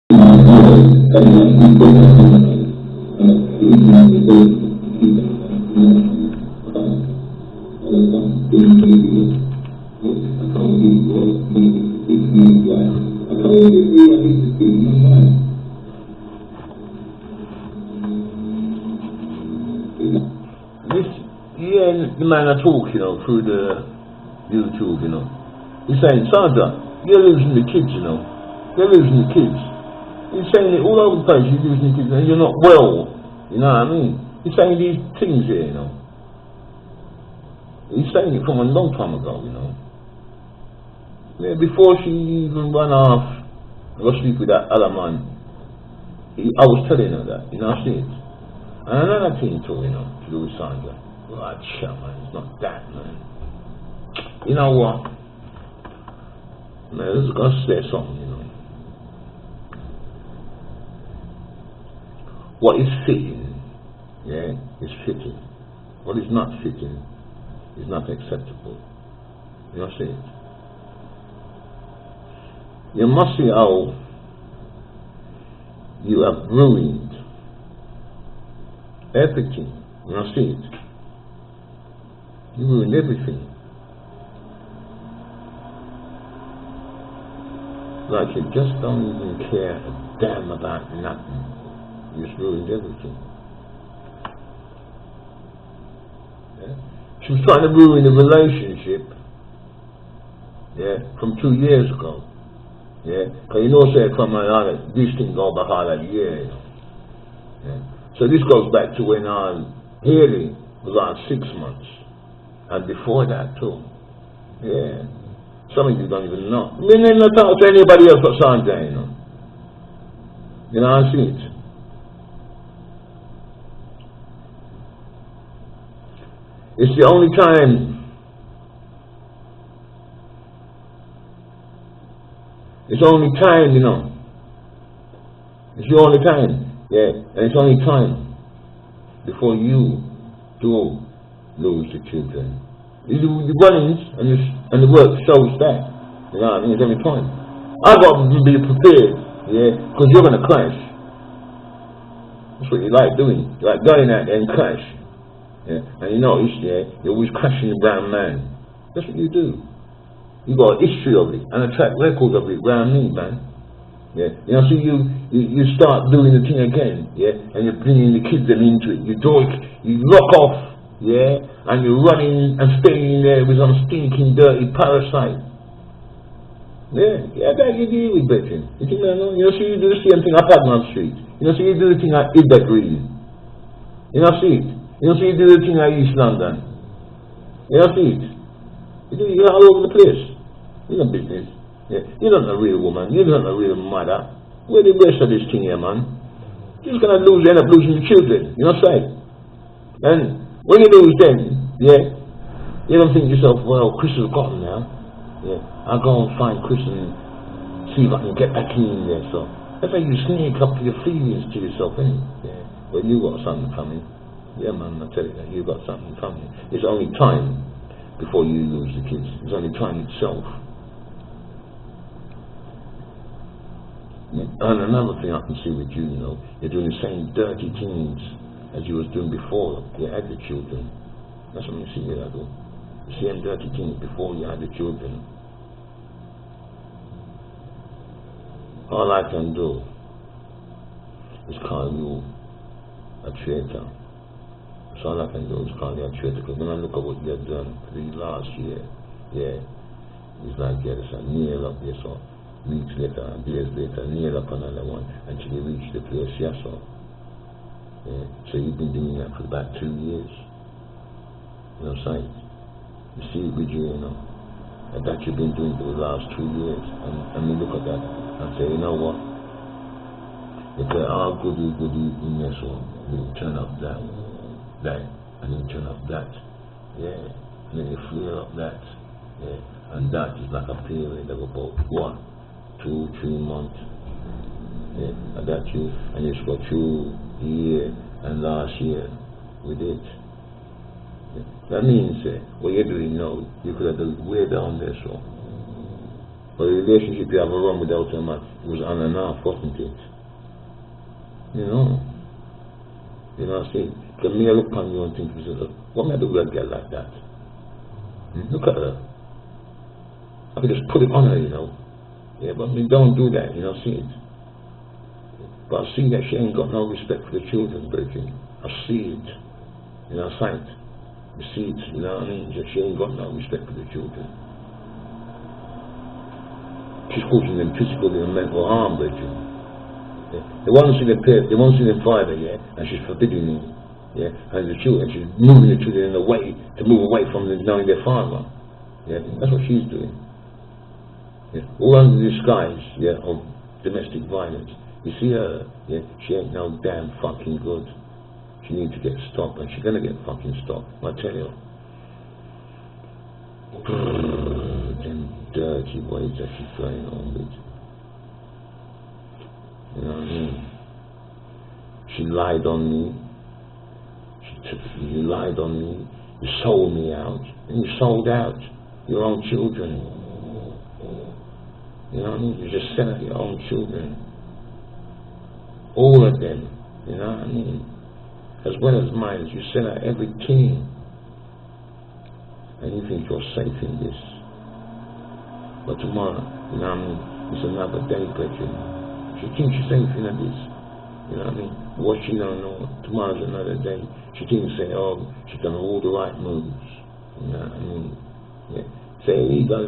This, yeah, the man I talk, through the YouTube, he's saying, Sandra, you're losing the kids, you're losing the kids. He's saying it all over the place, you're losing the kids, and you're not well, you know what I mean? He's saying these things here, He's saying it from a long time ago, Yeah, before she even ran off and got sleep with that other man, I was telling her that, I see it. And another thing too, to do with Sandra. Well, man, it's not that, man. You know what? Man, let's go say something, What is fitting, is fitting. What is not fitting is not acceptable. You see it? You must see how you have ruined everything. You see it? You ruined everything. Like you just don't even care a damn about nothing. You just ruined everything. Yeah? She was trying to ruin the relationship, from 2 years ago. Because say from this thing go back all that year, So this goes back to when Haley was on 6 months. And before that too. Some of you don't even know. I mean, they're not talking to anybody else but Sandra, I see it. It's the only time. It's the only time, It's the only time. And it's only time before you do lose the children. The runnings and the work shows that. You know what I mean? It's every time. I've got to be prepared, because you're going to crash. That's what you like doing. You like going out there and crash. And you notice, you're always crashing the brown man. That's what you do. You got a history of it and a track record of it around me, man. So you start doing the thing again, and you're bringing the kids into it. You do it, you lock off, and you're running and staying there with some stinking, dirty parasite. That you deal with, Betty. You think I know? So you do the same thing at Padman Street. So you do the thing at Ibet Green. See it. So you do the thing at East London. See it. You're all over the place. You know business. You're not a real woman. You're not a real mother. Where the rest of this thing here, man? You're just gonna end up losing your children. Say? And when you lose them, you don't think to yourself, well, Chris has got them now. I'll go and find Chris and see if I can get back in there. So that's how you sneak up your feelings to yourself, ain't it? Well, you got something coming. Man, I tell you that, you got something coming. It's only time before you lose the kids. It's only time itself. And another thing I can see with you, you're doing the same dirty things as you was doing before you had the children. That's what you see me, I do. The same dirty things before you had the children. All I can do is call you a traitor. That's all I can do is call you a traitor. Because when I look at what you have done for the last year, it's like there's a nail up there, so weeks later, days later, nail up another one until you reach the place, so you've been doing that for about 2 years. You know what I'm saying? You see it with you, and that you've been doing for the last 2 years. And we look at that and say, you know what? If they're all goody in there, so you turn up that, and you turn up that, and then you flare up that, and that is like a period of about 1, 2, 3 months. And that and you just go through the year and last year with it. That means what you're doing now, you could have done it way down there, so. But the relationship you have a run without him, it was on and off, wasn't it? You know, I say, can me look on you and think, what may I do with a girl like that? Look at her. I could just put it on her, you know. Yeah, but me don't do that, see it. But I see that she ain't got no respect for the children, Virgin. I see it. Sight. I see it, That she ain't got no respect for the children. She's causing them physical and mental harm, Virgin. Yeah. They won't see the father, and she's forbidding him. Yeah, and the children, she's moving the children in a way to move away from knowing their father. Yeah, that's what she's doing. Yeah. All under the disguise, of domestic violence. You see her, she ain't no damn fucking good. She needs to get stopped, and she's gonna get fucking stopped, I tell you. Them dirty ways that she's going on with. You know what I mean? She lied on me. You lied on me. You sold me out. And you sold out your own children. You know what I mean? You just sell out your own children. All of them. You know what I mean? As well as mine. You sell out everything. And you think you're safe in this. But tomorrow, you know what I mean? It's another day, Bridget. She thinks she's safe in this. You know what I mean? What she don't know, tomorrow's another day. She thinks, she's done all the right moves. You know what I mean? Yeah. It's illegal,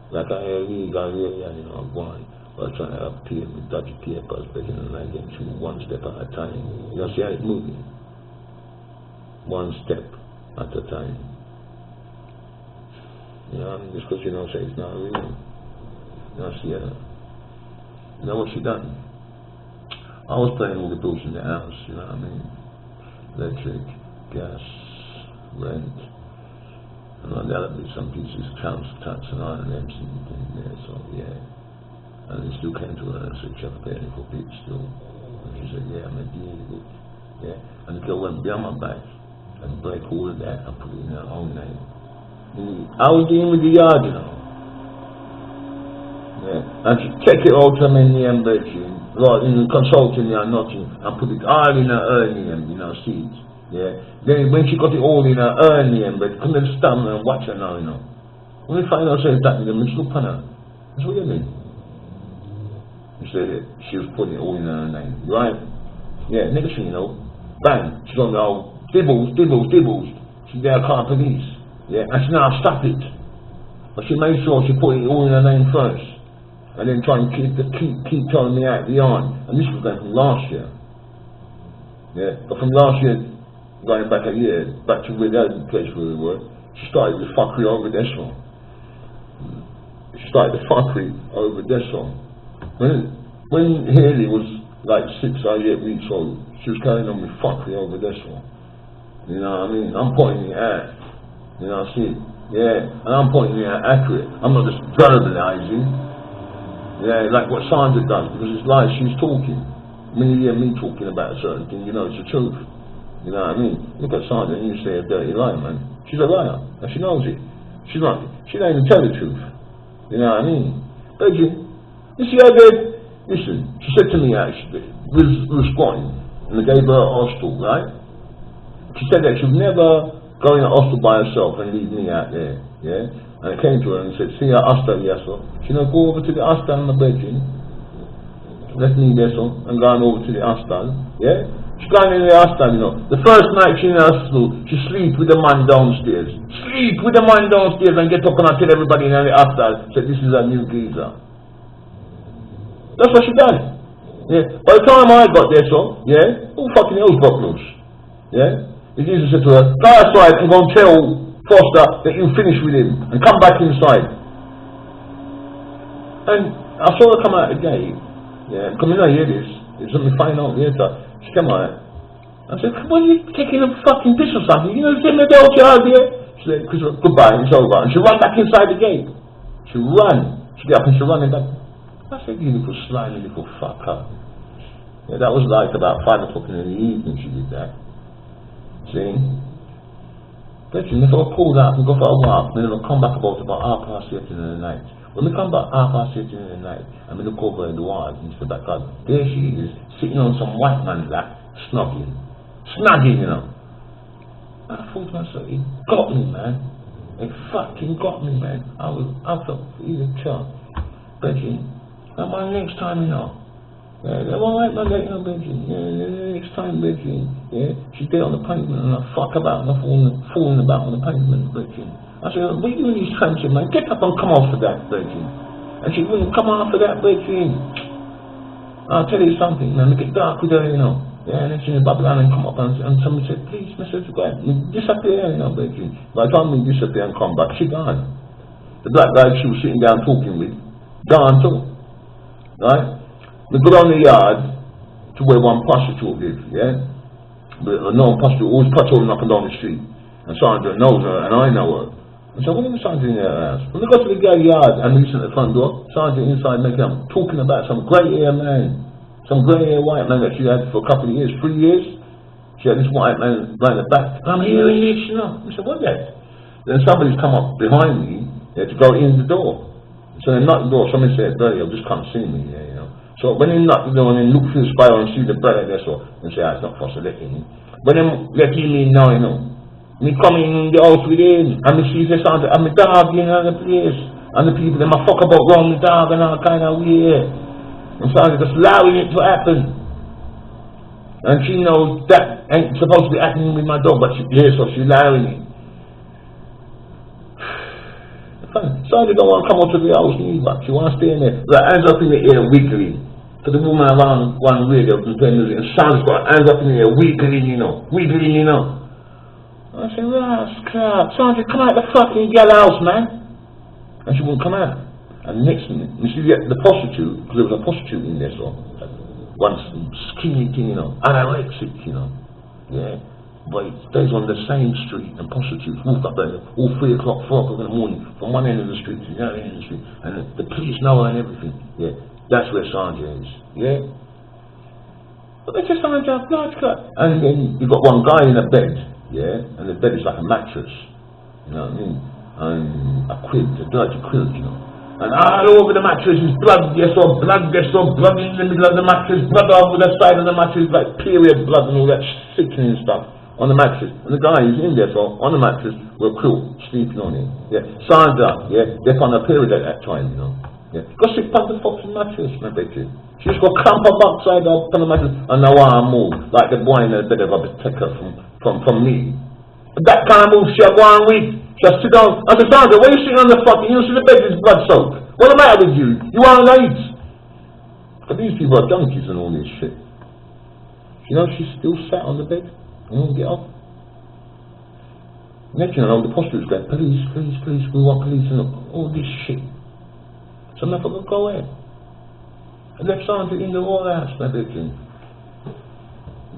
like an illegal area, going. Or trying to appear with dodgy papers, and I get through one step at a time. See how it's moving? One step at a time. You know what I mean? Just because say it's not real. See her. You know what she done? I was paying all the bills in the house, you know what I mean? Electric, gas, rent, and all the other bits, some pieces, council tax and all and everything there, so yeah. And he still came to her and said, "Chef, pay any for bits still." And she said, "Yeah, I'm gonna deal with it." Yeah. And the girl went behind my back and break all of that and put it in her own name. I was dealing with the yard, Yeah. And she take it all to me in the right, in consulting me or nothing, and put it all in her name, see it. Yeah. Then when she got it all in her name, but couldn't stand and watch her now, When we find out that, we just look on her. That's what you mean. She said she was putting it all in her name, right? Yeah, next thing you know, bang, she's on the old dibbles. She's there, car police. Yeah, and she now stopped it. But she made sure she put it all in her name first. And then try and keep telling me out beyond. And this was going from last year. Yeah, but from last year, going back a year, back to where the other place where we were, she started the fuckery over this one. When Haley was like 6 or 8 weeks old, she was carrying on with fuckery over this one. You know what I mean? I'm pointing it out. I see it. Yeah, and I'm pointing it out accurate. I'm not just verbalizing. Yeah, like what Sandra does, because it's like she's talking. When you hear me talking about a certain thing, it's the truth. You know what I mean? Look at Sandra and you say a dirty lie, man. She's a liar, and she knows it. She don't even tell the truth. You know what I mean? Virgin, you see how good? Listen, she said to me actually, we were squatting, and I gave her a hostel, right? She said that she would never go in a hostel by herself and leave me out there, yeah? And I came to her and said, see her hostel, yes, sir. She said, go over to the hostel in the bedroom. Left me there, sir, and gone over to the hostel, yeah? She's gone in the hostel, The first night she in the hostel, she sleep with the man downstairs. Sleep with the man downstairs and get up and I tell everybody in the hostel, said, this is a new geezer. That's what she done. Yeah. By the time I got there, so, yeah, all fucking hell's broke loose. Yeah? The geezer said to her, go outside and go and tell Foster that you finished with him and come back inside. And I saw her come out the gate. Yeah, come in, I hear this. It's something fine out here. She came out. I said, what are you taking a fucking piss or something? Give me a belt out here. She said, goodbye, it's over. And she ran back inside the gate. She ran. She got up and she ran back. I said, you little slimy little fucker. Yeah, that was like about 5 o'clock in the evening she did that. See? Listen, if I pulled out and go for a walk, then I'll come back about 8:30 in the night. When we come back 8:30 in the night, and we look over the wall into the back garden, there she is, sitting on some white man's lap, snogging, you know. I thought to myself, it got me, man. It fucking got me, man. I felt really chill. Betty, and my next time, you know. Yeah, alright, my lady, Betty. Yeah, next time, Betty. Yeah, she's there on the pavement, and I fuck about and I'm falling about on the pavement, Betty. I said, what are you doing these times, man? Get up and come off of that, Betty. And she wouldn't come off of that, Betty. I'll tell you something, man. Make it dark with her, you know. Yeah, and then she bubble down and come up, and somebody said, please, Mr. Grant, disappear, you know, Betty. By the time we disappear and come back, she gone. The black guy she was sitting down talking with, gone too. Right? We go down the yard to where one prostitute lives, yeah? But a known prostitute always patrolling up and down the street. And Sandra knows her, and I know her. I said, what are Sandra in her house? When we go to the guy's yard and we listen at the front door, Sandra inside making up, talking about some grey hair man, some grey hair white man that she had for a couple of years, 3 years. She had this white man right in the back. I'm hearing this, you know. I said, what's that? Then somebody's come up behind me, to go in the door. So they knocked the door, somebody said, Bertie, I'll just come see me, yeah, you know. So when they knock the door and then look through the spiral and see the brother there, so and say, it's not for us to let him in. But then let him in now, you know. Me come in the house with him, and me see this and me dog in the place, and the people, they ma fuck about round the dog and all kind of weird. And so they're just allowing it to happen. And she knows that ain't supposed to be happening with my dog, but she, yeah, so she's allowing it. So they don't want to come out to the house either. She wants to stay in there. Her hands up in the air, wiggling. So the woman around one radio can play music, and Sandra's got her hands up in the air, wiggling, you know. I said, Rascal, Sandra, come out the fucking girl house, man. And she wouldn't come out. And next minute, you see the prostitute, because there was a prostitute in there, so one skinny thing, you know, anorexic, you know. Yeah. But it stays on the same street, and prostitutes walk up there all 3 o'clock, 4 o'clock in the morning, from one end of the street to the other end of the street, and the police know her and everything. Yeah, that's where Sandra is. Yeah. But they just Sandra, blood cut. And then you've got one guy in a bed, yeah, and the bed is like a mattress. You know what I mean? And a dirty quilt, you know. And all over the mattress is blood, blood in the middle of the mattress, blood over the side of the mattress, like period blood and all that sickening stuff. On the mattress, and the guy who's in there, so on the mattress, with a quilt, sleeping on it. Yeah, Sandra, yeah, they're on a period at that time, you know. Yeah, go sit on the fucking mattress, my baby. She just got clamp her backside up on the mattress, and now I move, like the boy in the bed of a take her from me. But that kind of move, she'll go on with, she'll sit down. I said, Sandra, why are you sitting on the fucking, you see the bed is blood soaked. What's the matter with you? You want AIDS? But these people are junkies and all this shit. You know, she's still sat on the bed. Get off. Next thing I know, the prostitutes go, police, we want police and all this shit. So I thought, go ahead. I left Sandra in the Royal House, my bedroom.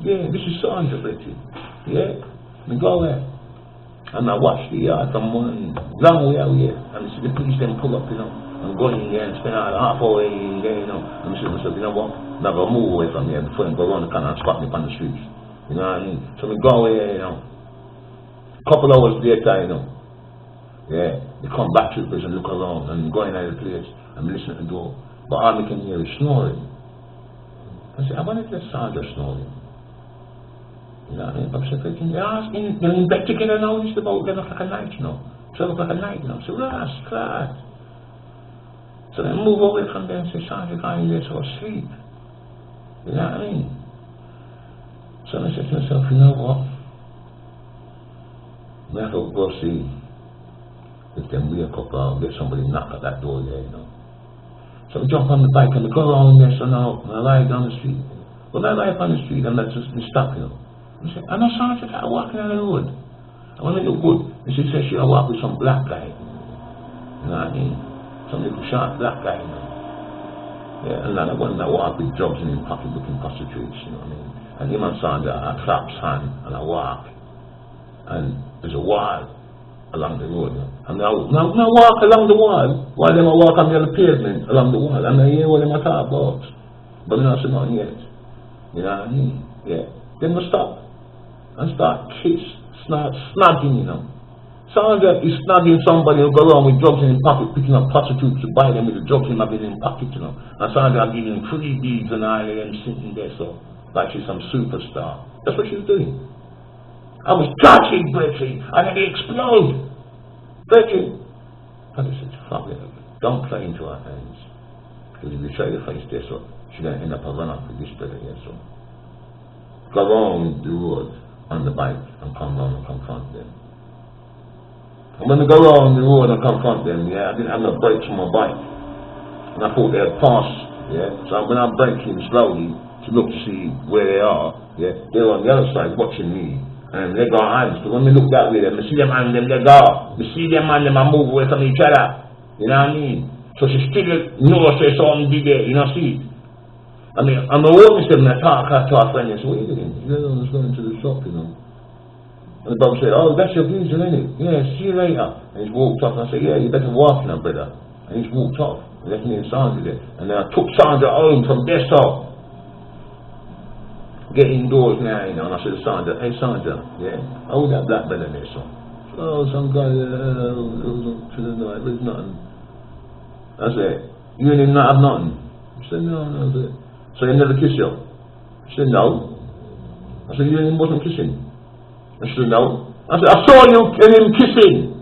Yeah, this is Sandra, bedroom. Yeah, and go ahead. And I watched the yard from one long way out here, and see the police then pull up, you know, and go in there and spend out half hour in there, you know. And I said to myself, you know what, I'm not going to move away from here before they go around the corner and spot me on the streets. You know what I mean? So we go away, you know. Couple hours later, you know. Yeah, they come back to the place and look around and go in at the place and listen at the door. But all we can hear is snoring. I said, I wanted to Sandra snoring. You know what I mean? But I said, they're in bed together now, it's about 11 o'clock at night, you know. 12 o'clock at night, you know. So that's class. So they move away from there and say, Sandra got in there so asleep. You know what I mean? So I said to myself, you know what? I have to go see if they wake up or get somebody knock at that door there, you know. So I jump on the bike and I go around there, so now I lie down the street. When I lie on the street, I'm just stop, you know. I said, I know Sandra that walking on the road. I want to look good. And she said she'll walk with some black guy. You know what I mean? Some little short black guy, you know. Yeah, and then I went and I walk with drugs in his pocket looking prostitutes, you know what I mean? And him and Sandra, I clap hand and I walk. And there's a wall along the road. And now walk along the wall, while them I walk on the other pavement along the wall. And I hear what them I talk about. But I don't see nothing yet. You know what I mean? Yeah. Then we stop and start snogging, you know. Sandra is snagging somebody who go around with drugs in his pocket, picking up prostitutes to buy them with the drugs in his pocket, you know. And Sandra giving free beads and all of them sitting there, so like she's some superstar. That's what she's doing. I was touching Bridget, and then it exploded. Bridget. And I said, fuck it, don't play into her hands. Because if you show your face there, so she's going to end up a run-up with this brother here, so. Go on the road on the bike and come down and confront them. I'm going to go on the road and confront them, yeah. I didn't have no brakes on my bike. And I thought they'd pass, yeah. So when I'm braking slowly to look to see where they are, yeah, they're on the other side watching me. And they got hands. So when we look that way, I see them and them, they go. We see them and them and move away from each other. You know what I mean? So she still knows there's something did there, you know, see it? I mean, I'm always saying, I talk to our friend and say, what are you doing? He said, I was going to the shop, you know. And the dog said, oh, that's your geezer, isn't it? Yeah, see you later. And he's walked off. And I said, yeah, you better walk now, brother. And he's walked off. And left me and Sandra there. And then I took Sandra home from there, so. Get indoors now, you know. And I said to Sandra, hey, Sandra, yeah, hold that black brother there, so. Oh, some guy, there's nothing. I said, you and him not have nothing? He said, no. I said, so he never kissed you? He said, no. I said, you and him wasn't kissing? And she said, no. I said, I saw you and him kissing.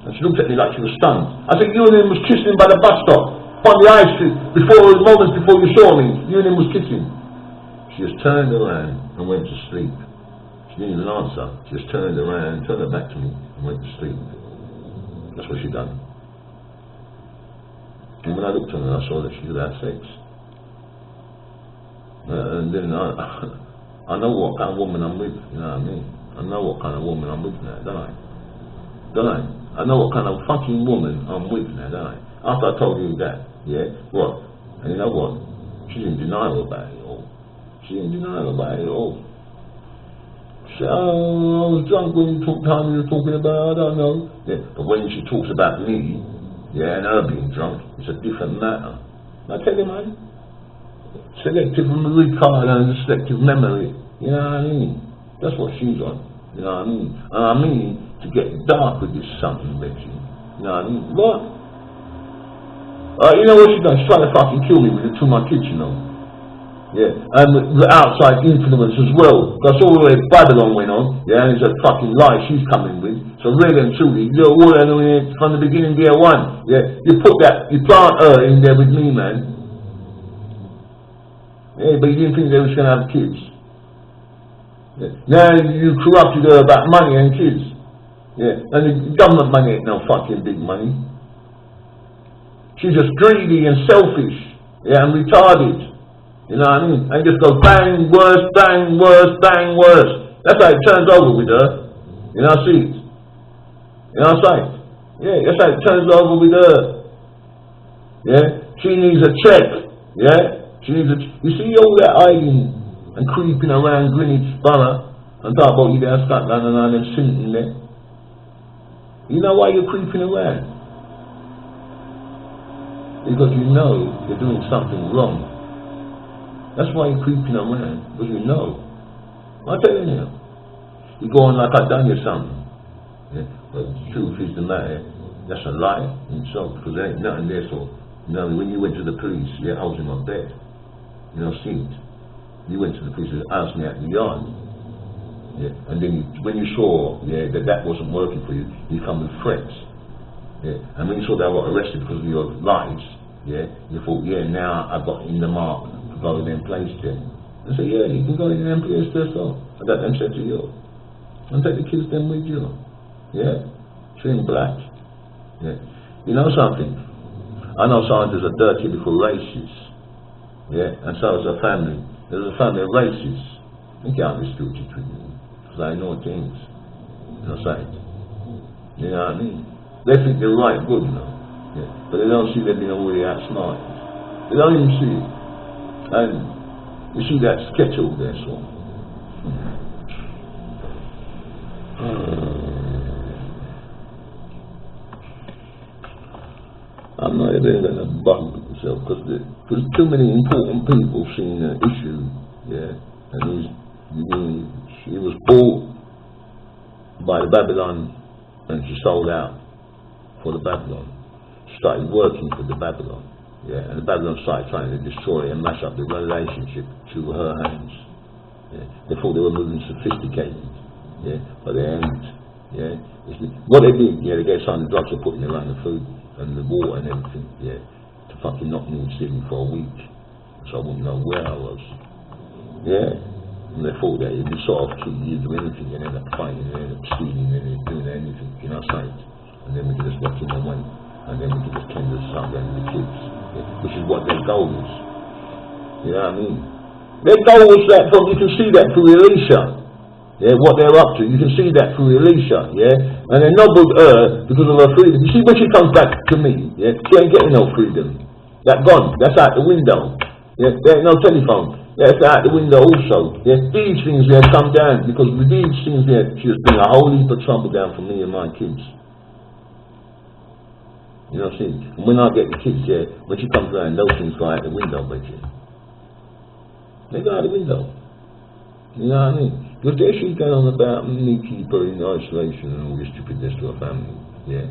And she looked at me like she was stunned. I said, you and him was kissing by the bus stop, on the high street, moments before you saw me. You and him was kissing. She just turned around and went to sleep. She didn't even answer. She just turned around, turned her back to me, and went to sleep. That's what she done. And when I looked at her, I saw that she had had sex. And then I know what kind of woman I'm with, you know what I mean? I know what kind of woman I'm with now, don't I? Don't I? I know what kind of fucking woman I'm with now, don't I? After I told you that, yeah, what? And you know what? She's in denial about it all. She's in denial about it all. She said, oh, I was drunk when you were talking about, I don't know. Yeah, but when she talks about me, yeah, and her being drunk, it's a different matter. I tell you, man, selective recall and selective memory, you know what I mean? That's what she's on, you know what I mean? And I mean to get dark with this something, Betsy. You know what I mean? What? You know what she's done? She's trying to fucking kill me with the two of my kids, you know? Yeah, and the outside influence as well. That's all the way Babylon went on, yeah, and it's a fucking lie she's coming with. So really and truly, you're all from the beginning, day one. Yeah, you plant her in there with me, man. Yeah, but you didn't think they was going to have kids. Yeah. Now you corrupted her about money and kids. Yeah, and the government money ain't no fucking big money. She's just greedy and selfish, yeah, and retarded. You know what I mean? And just goes bang, worse, bang, worse, bang, worse. That's how it turns over with her. You know, see it. You know what I'm saying? Yeah, that's how it turns over with her. Yeah, she needs a check. Yeah, she needs a. You see all that hiding and creeping around Greenwich Borough and talk about you there, Scotland and all them sitting there. You know why you're creeping around? Because you know you're doing something wrong. That's why you're creeping around, because you know. I'm telling you. You're going like I done you something. Yeah? But the truth is the matter, that's a lie in itself, because there ain't nothing there. So, you know, when you went to the police, yeah, I was in my bed. You know, see it. You went to the police and asked me at the yard. Yeah? And then when you saw, yeah, that wasn't working for you, you come with threats. Yeah? And when you saw that I got arrested because of your lies, yeah, you thought, yeah, now I've got in the mark to go in them place there. I said, yeah, you can go in them place there, so. And that them said to you. And take the kids them with you. Yeah? Trim black. Yeah. You know something? I know Sandra's a dirty little racist. Yeah? And so is her family. There's a family of racists. They can't be stupid with me. Because I know things. You know what I'm saying? You know what I mean? They think they're right good, you know. Yeah. But they don't see them being really outsmart. They don't even see it. And you see that sketch over there, so. I'm not even going to bother myself because too many important people seen the issue, yeah. And he was bought by the Babylon and she sold out for the Babylon. She started working for the Babylon. Yeah, and the Babylon started trying to destroy and mash up the relationship through her hands. Yeah. They thought they were moving sophisticated, yeah, but they ain't. Yeah, what they did, yeah, they gave some of the drugs for putting around the food and the water and everything, yeah, to fucking knock me silly for a week, so I wouldn't know where I was. Yeah, and they thought that if you sort of keep you do anything and end up fighting and end up stealing and doing anything, you know, sight, and then we can just watch them away, and then we can just tend to start getting the kids, yeah, which is what their goal is. You know what I mean? Their goal was that, from you can see that through Elisha. Yeah, what they're up to, you can see that through Elisha, yeah, and they nobbled her because of her freedom. You see, when she comes back to me, yeah, she ain't getting no freedom. That gone, that's out the window. Yeah, there ain't no telephone. That's out the window also. Yeah, these things there come down because with these things there, she has bring a whole heap of trouble down for me and my kids. You know what I'm saying? And when I get the kids there, when she comes around, those things go out the window, basically. They go out the window. You know what I mean? Because there she's going on about me keep her in isolation and all this stupidness to her family. Yeah.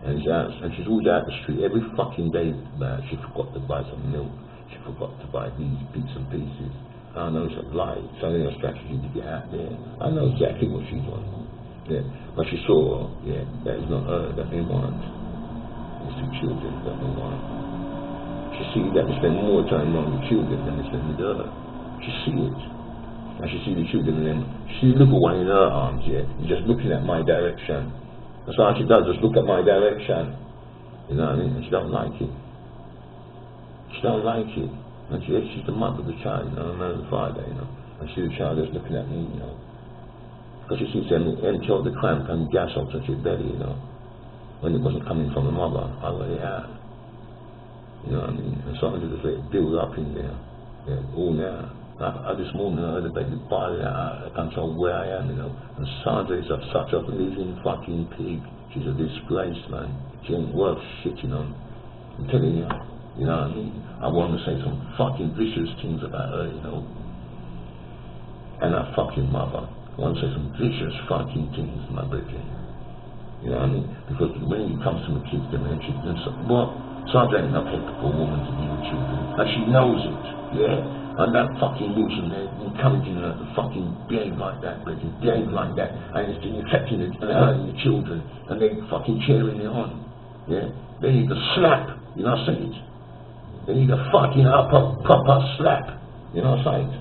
And she's always out the street every fucking day about she forgot to buy some milk. She forgot to buy these bits and pieces. I know it's a lie. It's only a strategy to get out there. I know exactly what she's on. Yeah. But she saw, yeah, that is not her that they want. It's the children that they want. She see that they spend more time on the children than they spend with her. She see it. And she see the children and then she look away in her arms, yeah, and just looking at my direction. That's all she does, just look at my direction. You know what I mean? And she don't like it. She don't like it. And she's the mother of the child, you know, and the father, you know. And she the child just looking at me, you know. Because she sees them empty out the cramp and gas out of her belly, you know. When it wasn't coming from the mother, I let it out. You know what I mean? And so I just let it build up in there. Yeah, all now. This morning I heard a baby bawling out. I can't tell where I am, you know. And Sandra is such a living fucking pig. She's a disgrace, man. She ain't worth shitting on. I'm telling you, you know what I mean? I want to say some fucking vicious things about her, you know. And her fucking mother. I want to say some vicious fucking things, my brethren. You know what I mean? Because when it comes to the kids, they mention them. Well, Sandra ain't a capable woman to be with children. And she knows it, yeah? And that fucking Wilson there encouraging her to fucking behave like that, behave like that, and it's infecting it and hurting the children, and they fucking cheering it on. Yeah? They need a slap, you know what I'm saying? They need a fucking proper slap, you know what I'm saying?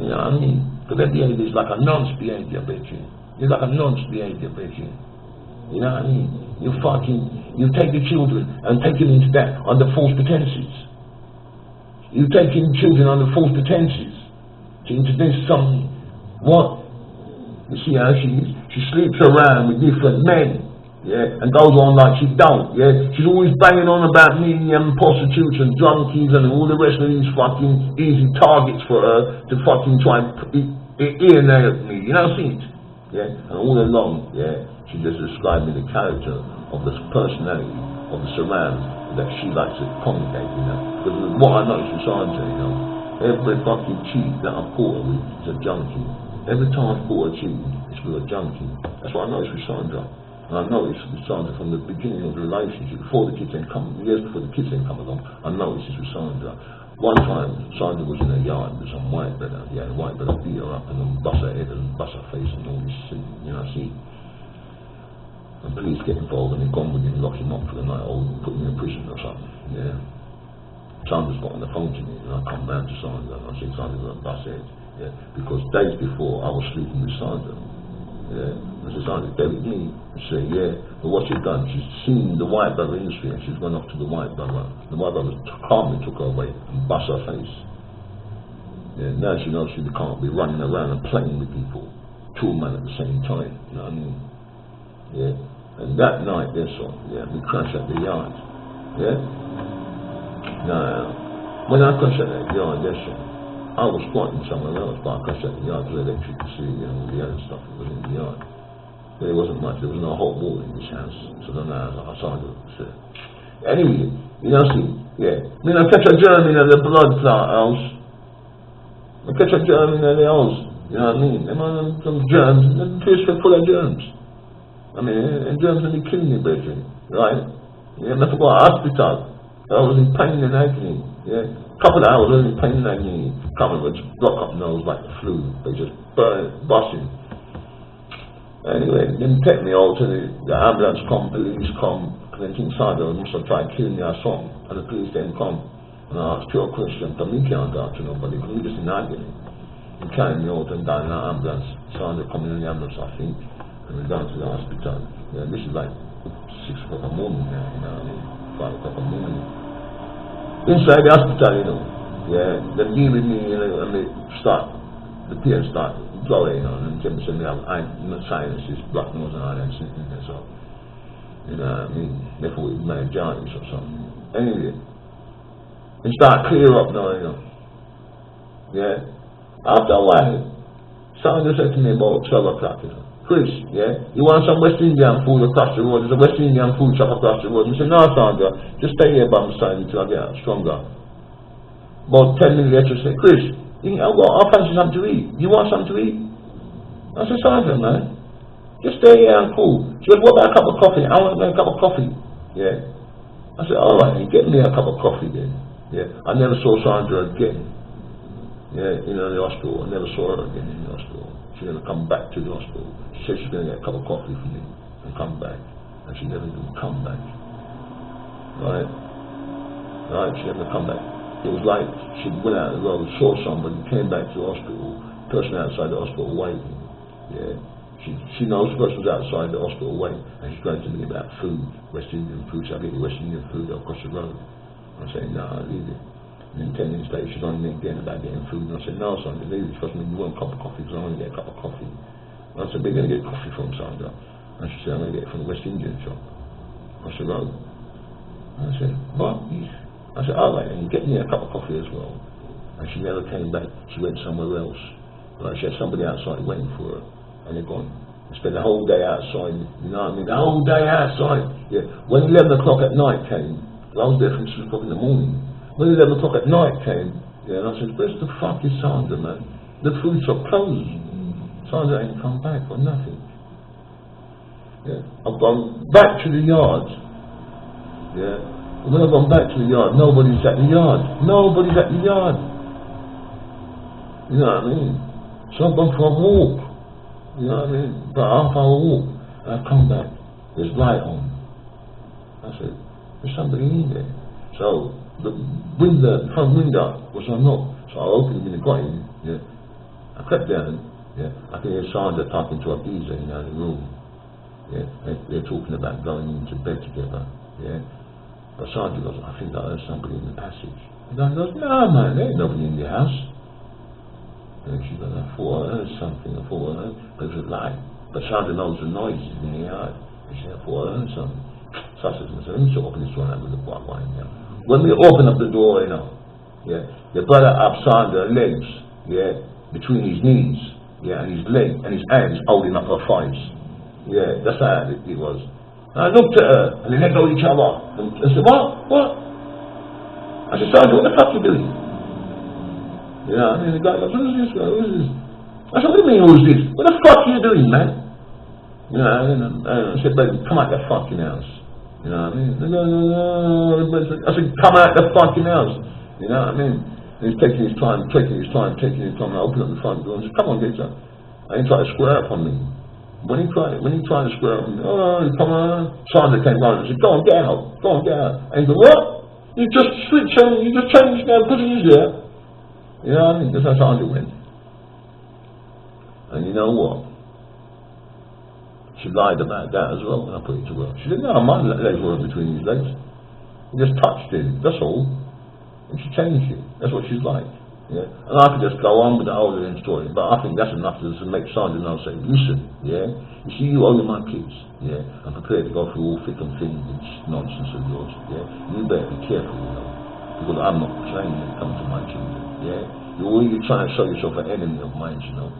You know what I mean? Because their behavior is like a nonce behavior, bitch. It's like a nonce behavior, bitch. You know what I mean? You take the children and take them into that under false pretenses. You taking children under false pretenses to introduce some what? You see how she sleeps around with different men, yeah, and goes on like she don't, yeah. She's always banging on about me and prostitutes and drunkies and all the rest of these fucking easy targets for her to fucking try and ear nail me, you know what I'm saying? Yeah, and all along, yeah, she just described me the character of this personality of the surrounds that she likes to congregate, you know. Because what I noticed with Sandra, you know, every fucking cheat that I've caught her with is a junkie. Every time I've caught her cheating, it's with a junkie. That's what I noticed with Sandra. And I noticed with Sandra from the beginning of the relationship, before the kids ain't come, years before the kids ain't come along, I noticed this with Sandra. One time, Sandra was in a yard with some white brother. Yeah, the white brother beat her up and then bust her head and bust her face and all this shit, you know, see. And police get involved and they've gone with him, lock him up for the night or put him in prison or something, yeah. Sandra's got on the phone to me and I come round to Sandra and I say, Sandra's got a bust head, yeah. Because days before I was sleeping with Sandra, yeah. I said, Sandra, stay with me. I say, yeah. But what she's done, she's seen the white brother in the street and she's gone off to the white brother. The white brother calmly took her away and bust her face. Yeah, now she knows she can't be running around and playing with people, two men at the same time, you know what I mean? Yeah. And that night, that's all, yeah, we crashed at the yard, yeah? Now, when I crashed at that yard, that's all, I was squatting somewhere else, but I crashed at the yard because electricity and all the other stuff that was in the yard. There wasn't much, there was no hot water in this house, so then I started to anyway, you know, see, yeah. I mean, I catch a germ in the blood clot house. I catch a germ in the house, you know what I mean? Them some germs, and the place full of germs. I mean, in terms of me killing me, brethren, right? Yeah, I forgot hospital. I was in pain and agony. Yeah, couple of hours I was in pain and agony. Coming with block up nose like the flu. They just busting. Anyway, then take me all to the ambulance come, police come, and then King Sandra must have tried killing me or something. And the police then come and I asked your question, but me can't talk to nobody, because we just in agony. And carrying me out and down in the ambulance. Sandra coming in the ambulance, I think, and we're down to the hospital. Yeah, this is like 6 o'clock in the morning now, you know what I mean? 5 o'clock in the morning. Inside the hospital, you know. Yeah, they deal with me, you know, and they start, the peers start blowing, you know, and Jim said, I'm sinuses, block nose and all that shit, and so, you know what I mean? They thought it was meningitis or something. Anyway, they start clear up now, you know. Yeah. After a while, someone just said to me about 12 o'clock, you know. Chris, yeah, you want some West Indian food across the road? There's a West Indian food shop across the road. I said, no, Sandra, just stay here by my side until I get stronger. About 10 minutes later, she said, Chris, I'll fancy something to eat. You want something to eat? I said, Sandra, man, just stay here and cool. She said, what about a cup of coffee? I want a cup of coffee. Yeah. I said, all right, get me a cup of coffee then. Yeah. I never saw Sandra again. Yeah, in the hospital. I never saw her again in the hospital. She's going to come back to the hospital. She said she's going to get a cup of coffee for me and come back. And she never did come back. Right? Right? She never come back. It was like she went out the road, saw somebody, came back to the hospital, person outside the hospital waiting. Yeah. She knows the person's outside the hospital waiting, and she's going to me about food, West Indian food. So I get you West Indian food across the road. I say, no, leave it. And then 10 minutes later, she's on me again about getting food. And I said, no, son, leave it. She goes, you want a cup of coffee? Because I want to get a cup of coffee. And I said, where are you going to get coffee from, Sandra? And she said, I'm going to get it from the West Indian shop. I said, right. And I said, what? I said, all right, and you get me a cup of coffee as well. And she never came back. She went somewhere else. Like she had somebody outside waiting for her. And they're gone. They spent the whole day outside. You know what I mean? The whole day outside. Yeah. When 11 o'clock at night came, I was there from 6 o'clock in the morning. When 11 o'clock at night came, yeah, and I said, where's the fuck is Sandra, man? The food shop closed. Sandra ain't come back or nothing. Yeah. I've gone back to the yard. Yeah. And when I've gone back to the yard, nobody's at the yard. Nobody's at the yard. You know what I mean? So I've gone for a walk. You know what I mean? About a half-hour walk. And I've come back. There's light on. I said, there's somebody in there. So the front window was unlocked. So I opened it and got in. Yeah. I crept down. Yeah. I can hear Sandra talking to a geezer in the other room. Yeah. They're talking about going into bed together. Yeah. But Sandra goes, I think I heard somebody in the passage. And I goes, no man, there ain't nobody in the house. And she goes, I thought I heard something. I thought I heard, but it was a lie. But Sandra knows the noises in the yard. And she said, I thought I heard something. So I said to myself, let me open this one up with the black wine now. When we open up the door, you know, yeah, the brother up Sandra's legs, yeah, between his knees, yeah, and his leg and his hands holding up her thighs. Yeah, that's how it was. And I looked at her, and they let go of each other. And I said, what? I said, Sandra, what the fuck are you doing? You know, and the guy goes, who's this guy? Who's this? I said, what do you mean, who's this? What the fuck are you doing, man? You know, and I said, baby, come out the fucking house. You know what I mean? No. I said, come out the fucking house. You know what I mean? And he's taking his time. I opened up the front door and said, come on, get up. And he tried to square up on me. When he tried to square up on me, oh, come on. Sandra came round and said, go on, get out. And he said, what? You just changed now because he's there. You know what I mean? That's how Sandra went. And you know what? She lied about that as well when I put it to her. She said, no, my legs were between his legs. He just touched it, that's all. And she changed it. That's what she's like. Yeah. And I could just go on with the whole story, but I think that's enough to make Sandra now say, listen, yeah, you see you owe my kids, yeah, I'm prepared to go through all thick and thin this nonsense of yours, yeah. You better be careful, you know, because I'm not playing when it comes to my children, yeah. You're trying to show yourself an enemy of mine, you know.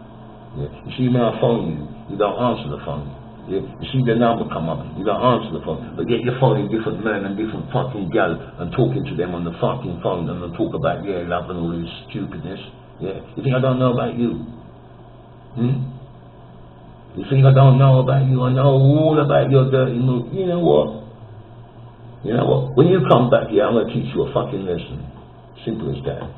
Yeah. You see when I phone you, you don't answer the phone. Yeah. You see the number come up, you don't answer the phone, but yet you're phoning different men and different fucking gal and talking to them on the fucking phone and they talk about, yeah, love and all this stupidness. Yeah. You think I don't know about you? You You think I don't know about you? I know all about your dirty move. You know what? You know what? When you come back here, I'm going to teach you a fucking lesson. Simple as that.